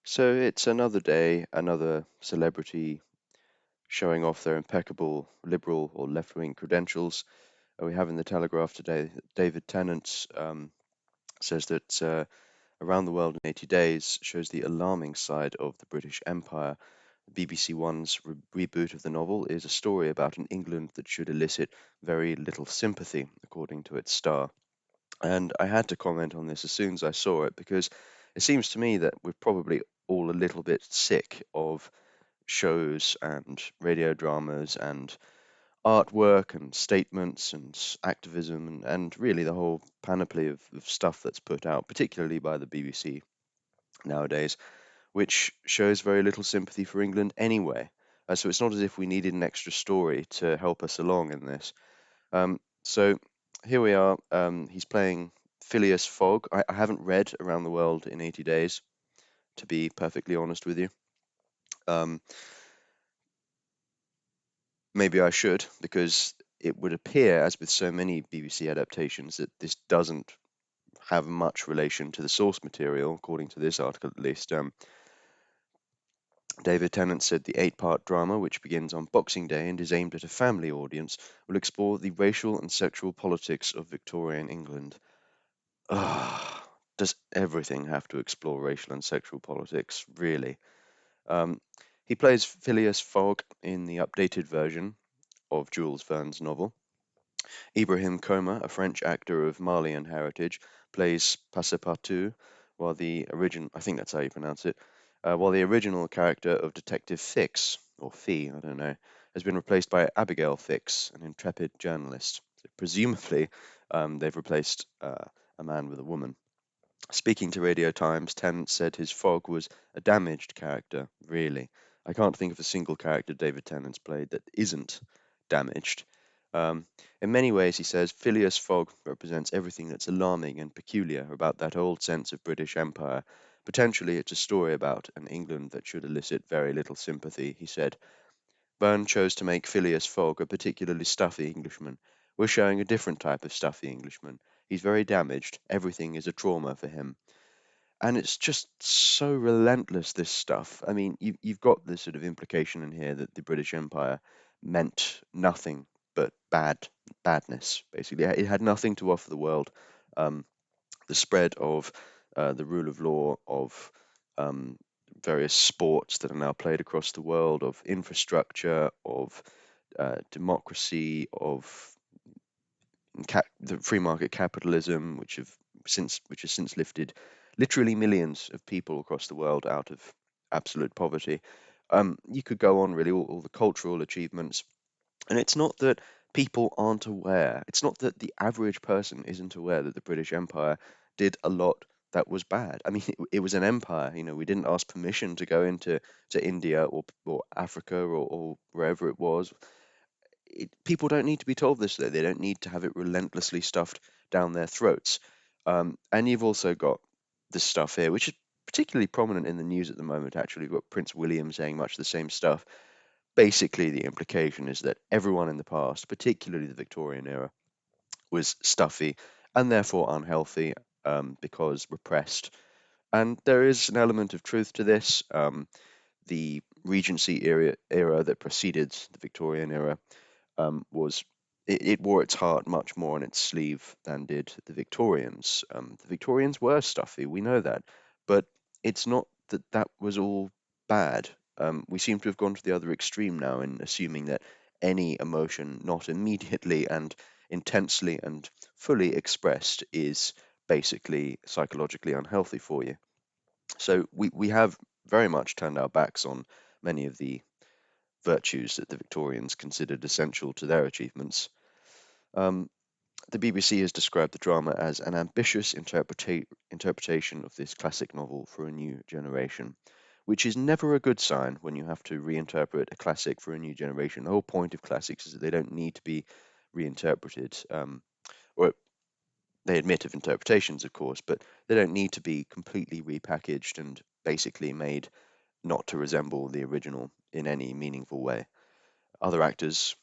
So it's another day, another celebrity showing off their impeccable liberal or left-wing credentials. We have in the Telegraph today that David Tennant says that Around the World in 80 Days shows the alarming side of the British Empire. BBC One's reboot of the novel is a story about an England that should elicit very little sympathy, according to its star. And I had to comment on this as soon as I saw it because it seems to me that we're probably all a little bit sick of shows and radio dramas and artwork and statements and activism and really the whole panoply of stuff that's put out, particularly by the BBC nowadays, which shows very little sympathy for England anyway. So it's not as if we needed an extra story to help us along in this. So here we are. He's playing Phileas Fogg. I haven't read Around the World in 80 Days, to be perfectly honest with you. Um, Maybe I should, because it would appear, as with so many BBC adaptations, that this doesn't have much relation to the source material, according to this article at least. David Tennant said the eight-part drama, which begins on Boxing Day and is aimed at a family audience, will explore the racial and sexual politics of Victorian England. Ah, does everything have to explore racial and sexual politics, really? Um, he plays Phileas Fogg in the updated version of Jules Verne's novel. Ibrahim Koma, a French actor of Malian heritage, plays Passepartout, while the origin I think that's how you pronounce it, while the original character of Detective Fix, or Fee, I don't know, has been replaced by Abigail Fix, an intrepid journalist. So presumably, they've replaced a man with a woman. Speaking to Radio Times, Tennant said his Fogg was a damaged character, really. I can't think of a single character David Tennant's played that isn't damaged. Um, in many ways, he says, Phileas Fogg represents everything that's alarming and peculiar about that old sense of British Empire. Potentially, it's a story about an England that should elicit very little sympathy, he said. Verne chose to make Phileas Fogg a particularly stuffy Englishman. We're showing a different type of stuffy Englishman. He's very damaged. Everything is a trauma for him. And it's just so relentless, this stuff. I mean, you've got this sort of implication in here that the British Empire meant nothing but badness, basically. It had nothing to offer the world. Um, the spread of the rule of law, of um, various sports that are now played across the world, of infrastructure, of democracy, of the free market capitalism, which has since lifted literally millions of people across the world out of absolute poverty. You could go on really all the cultural achievements, and it's not that people aren't aware. It's not that the average person isn't aware that the British Empire did a lot that was bad. I mean, it was an empire. You know, we didn't ask permission to go into India or Africa or wherever it was. People don't need to be told this, though. They don't need to have it relentlessly stuffed down their throats. And you've also got this stuff here, which is particularly prominent in the news at the moment, actually. You've got Prince William saying much the same stuff. Basically, the implication is that everyone in the past, particularly the Victorian era, was stuffy and therefore unhealthy because repressed. And there is an element of truth to this. The Regency era that preceded the Victorian era was it wore its heart much more on its sleeve than did the Victorians. The Victorians were stuffy, we know that, but it's not that that was all bad. We seem to have gone to the other extreme now in assuming that any emotion not immediately and intensely and fully expressed is basically psychologically unhealthy for you. So we have very much turned our backs on many of the virtues that the Victorians considered essential to their achievements. Um, the BBC has described the drama as an ambitious interpretation of this classic novel for a new generation, which is never a good sign when you have to reinterpret a classic for a new generation. The whole point of classics is that they don't need to be reinterpreted, or they admit of interpretations, of course, but they don't need to be completely repackaged and basically made not to resemble the original in any meaningful way. Other actors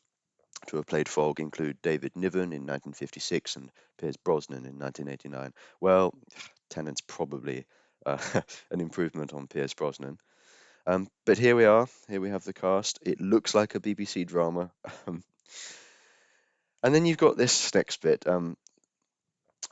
to have played Fogg include David Niven in 1956 and Pierce Brosnan in 1989. Well, Tennant's probably uh, an improvement on Pierce Brosnan. But here we are. Here we have the cast. It looks like a BBC drama. Um, and then you've got this next bit.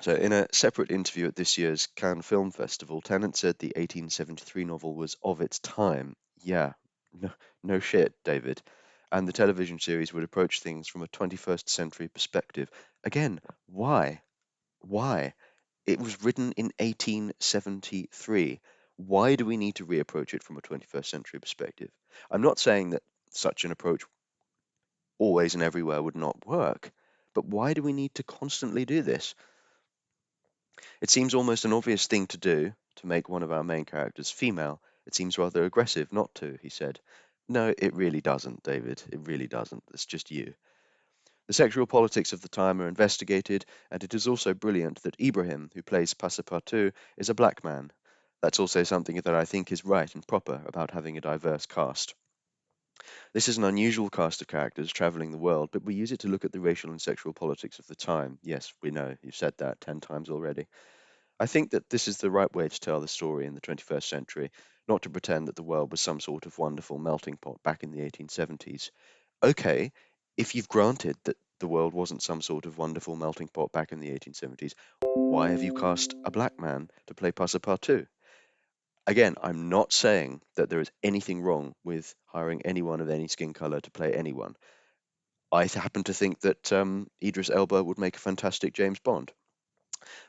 So, in a separate interview at this year's Cannes Film Festival, Tennant said the 1873 novel was of its time. Yeah, no, no shit, David. And the television series would approach things from a 21st century perspective. Again, why? Why? It was written in 1873. Why do we need to reapproach it from a 21st century perspective? I'm not saying that such an approach always and everywhere would not work, but why do we need to constantly do this? It seems almost an obvious thing to do to make one of our main characters female. It seems rather aggressive not to, he said. No, it really doesn't, David. It really doesn't. It's just you. The sexual politics of the time are investigated, and it is also brilliant that Ibrahim, who plays Passepartout, is a black man. That's also something that I think is right and proper about having a diverse cast. This is an unusual cast of characters traveling the world, but we use it to look at the racial and sexual politics of the time. Yes, we know, you've said that 10 times already. I think that this is the right way to tell the story in the 21st century, not to pretend that the world was some sort of wonderful melting pot back in the 1870s. Okay, if you've granted that the world wasn't some sort of wonderful melting pot back in the 1870s, why have you cast a black man to play Passepartout? Again, I'm not saying that there is anything wrong with hiring anyone of any skin color to play anyone. I happen to think that Idris Elba would make a fantastic James Bond.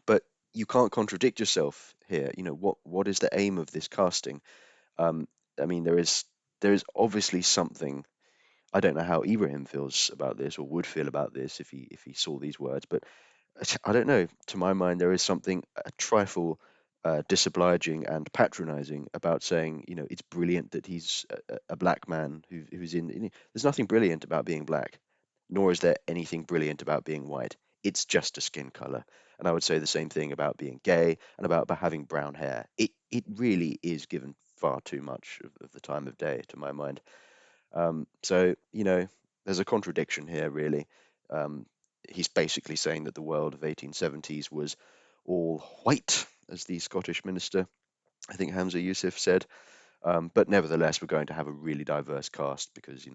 But you can't contradict yourself here. You know, what is the aim of this casting? Um, I mean, there is obviously something. I don't know how Ibrahim feels about this or would feel about this if he saw these words, but I don't know. To my mind, there is something a trifle disobliging and patronizing about saying, it's brilliant that he's a black man who's in. There's nothing brilliant about being black, nor is there anything brilliant about being white. It's just a skin color. And I would say the same thing about being gay and about having brown hair. It really is given far too much of the time of day, to my mind. So, there's a contradiction here, really. Um, he's basically saying that the world of 1870s was all white, as the Scottish minister, I think Hamza Yusuf said. But nevertheless, we're going to have a really diverse cast because,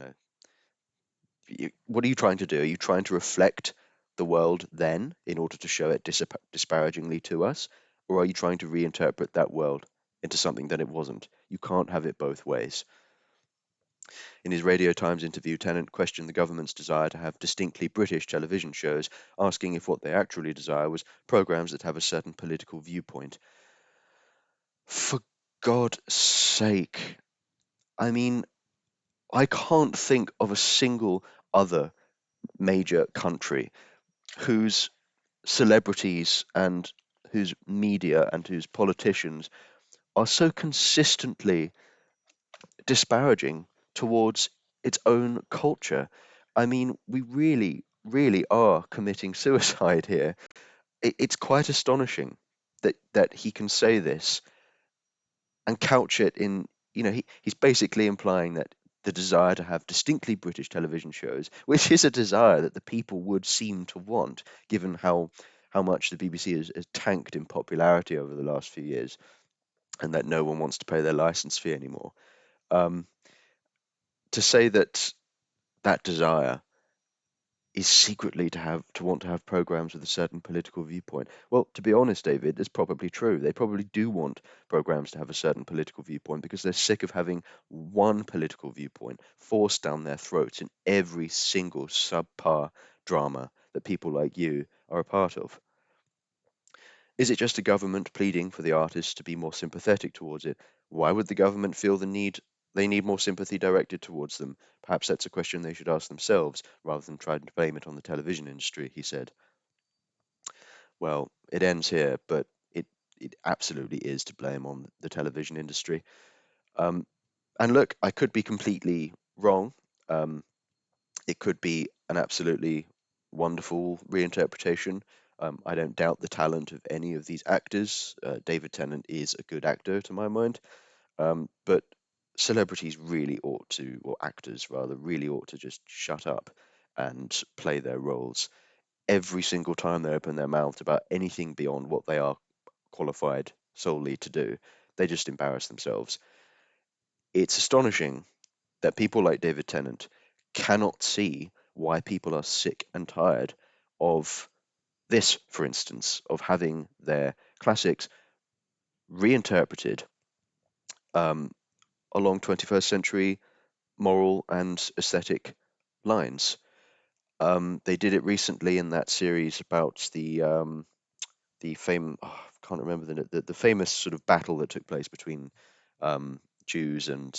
what are you trying to do? Are you trying to reflect the world then in order to show it disparagingly to us? Or are you trying to reinterpret that world into something that it wasn't? You can't have it both ways. In his Radio Times interview, Tennant questioned the government's desire to have distinctly British television shows, asking if what they actually desire was programs that have a certain political viewpoint. For God's sake, I mean, I can't think of a single other major country whose celebrities and whose media and whose politicians are so consistently disparaging towards its own culture. I mean, we really, really are committing suicide here. It's quite astonishing that he can say this and couch it in, he's basically implying that the desire to have distinctly British television shows, which is a desire that the people would seem to want, given how much the BBC has tanked in popularity over the last few years, and that no one wants to pay their license fee anymore. Um, to say that that desire is secretly to want to have programs with a certain political viewpoint. Well, to be honest, David, it's probably true. They probably do want programs to have a certain political viewpoint because they're sick of having one political viewpoint forced down their throats in every single subpar drama that people like you are a part of. Is it just a government pleading for the artists to be more sympathetic towards it? Why would the government feel they need more sympathy directed towards them? Perhaps that's a question they should ask themselves rather than try to blame it on the television industry, he said. Well, it ends here, but it absolutely is to blame on the television industry. Um, and look, I could be completely wrong. Um, it could be an absolutely wonderful reinterpretation. I don't doubt the talent of any of these actors. David Tennant is a good actor to my mind, but celebrities really ought to, or actors rather, really ought to just shut up and play their roles. Every single time they open their mouth about anything beyond what they are qualified solely to do. They just embarrass themselves. It's astonishing that people like David Tennant cannot see why people are sick and tired of this, for instance, of having their classics reinterpreted um, along 21st century moral and aesthetic lines. They did it recently in that series about the fame. Oh, I can't remember the famous sort of battle that took place between um, Jews and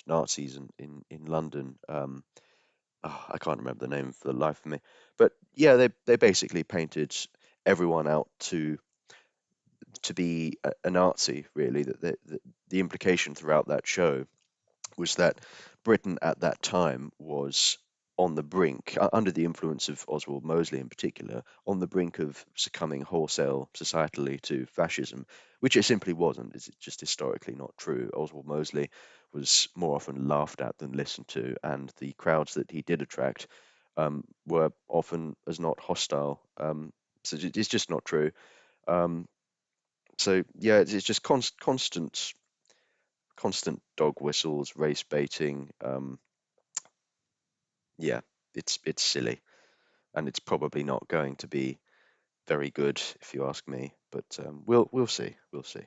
Nazis in London. I can't remember the name for the life of me. But yeah, they basically painted everyone out to be a Nazi. Really, that the implication throughout that show was that Britain at that time was on the brink, under the influence of Oswald Mosley in particular, on the brink of succumbing wholesale societally to fascism, which it simply wasn't. It's just historically not true. Oswald Mosley was more often laughed at than listened to, and the crowds that he did attract were often as not hostile. So it's just not true. Um, so yeah, it's just constant dog whistles, race baiting. Yeah, it's silly, and it's probably not going to be very good if you ask me. But we'll see. We'll see.